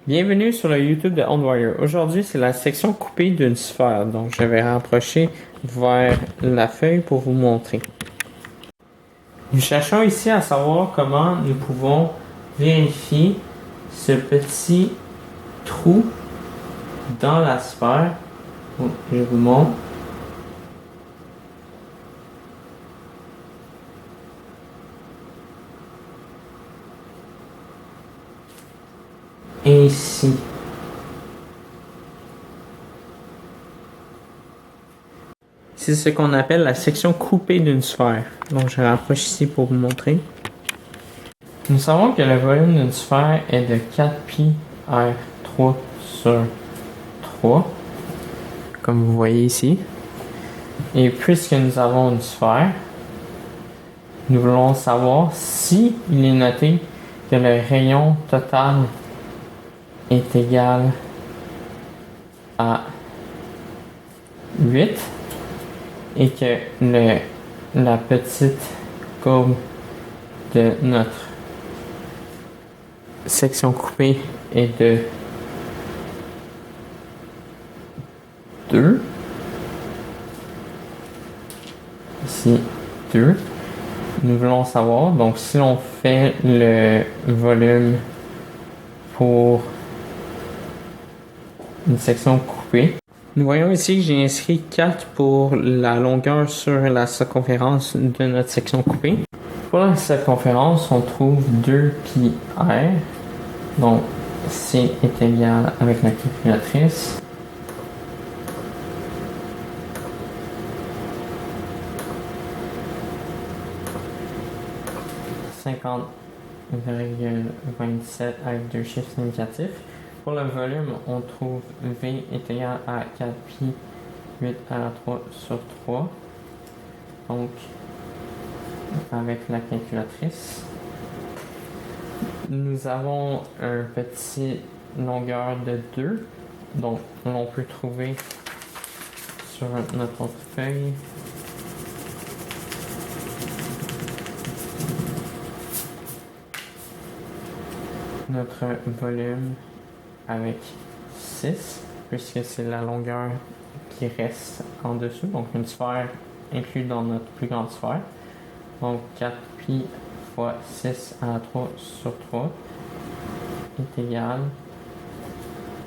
Bienvenue sur le YouTube de OnWire. Aujourd'hui, c'est la section coupée d'une sphère, donc je vais rapprocher vers la feuille pour vous montrer. Nous cherchons ici à savoir comment nous pouvons vérifier ce petit trou dans la sphère. Donc, je vous montre. Et ici. C'est ce qu'on appelle la section coupée d'une sphère. Donc, je rapproche ici pour vous montrer. Nous savons que le volume d'une sphère est de 4 pi r3 sur 3, comme vous voyez ici. Et puisque nous avons une sphère, nous voulons savoir si il est noté que le rayon total est égal à 8 et que la petite courbe de notre section coupée est de 2. Ici, 2. Nous voulons savoir, donc si on fait le volume pour une section coupée, nous voyons ici que j'ai inscrit 4 pour la longueur sur la circonférence de notre section coupée. Pour la circonférence, on trouve 2 pi r, donc C est égal avec la calculatrice. « 50,27 avec deux chiffres significatifs. Pour le volume, on trouve V est égal à 4 pi 8 r 3 sur 3. Donc, avec la calculatrice, nous avons un petit longueur de 2. Donc, on peut trouver sur notre autre feuille. Notre volume avec 6, puisque c'est la longueur qui reste en dessous, donc une sphère inclue dans notre plus grande sphère. Donc 4 pi fois 6 à la 3 sur 3 est égal,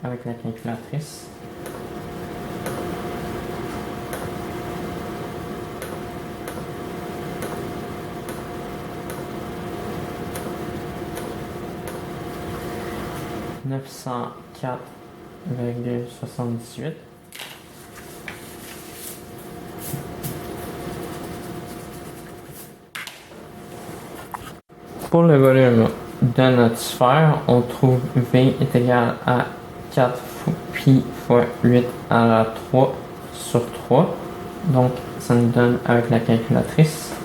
avec la calculatrice, « 904,78. Pour le volume de notre sphère, on trouve V est égal à 4 pi fois 8 à la 3 sur 3. Donc, ça nous donne avec la calculatrice «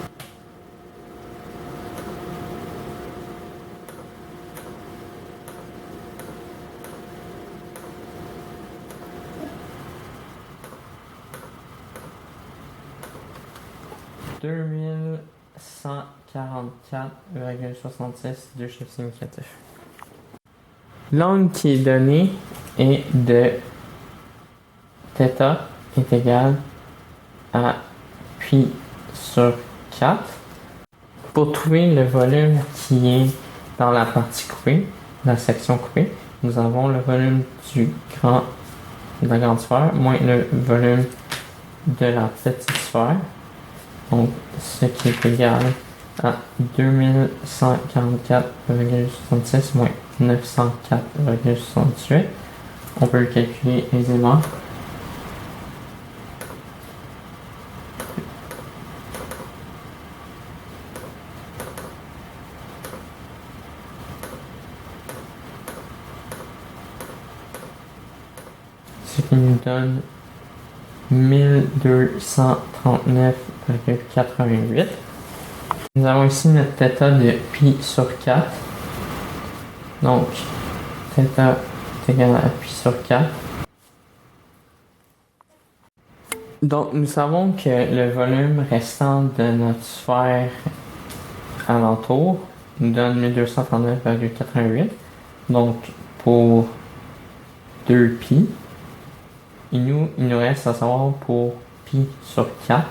2144,66, deux chiffres significatifs. » L'angle qui est donné est de θ est égal à pi sur 4. Pour trouver le volume qui est dans la partie coupée, la section coupée, nous avons le volume de la grande sphère moins le volume de la petite sphère. Donc, ce qui est égal à 2144,66 moins 904,68. On peut le calculer aisément. Ce qui nous donne 1239,88. Nous avons ici notre θ de pi sur 4. Donc, θ est égal à pi sur 4. Donc, nous savons que le volume restant de notre sphère alentour nous donne 1239,88. Donc, pour 2pi. Et il nous reste à savoir pour pi sur 4.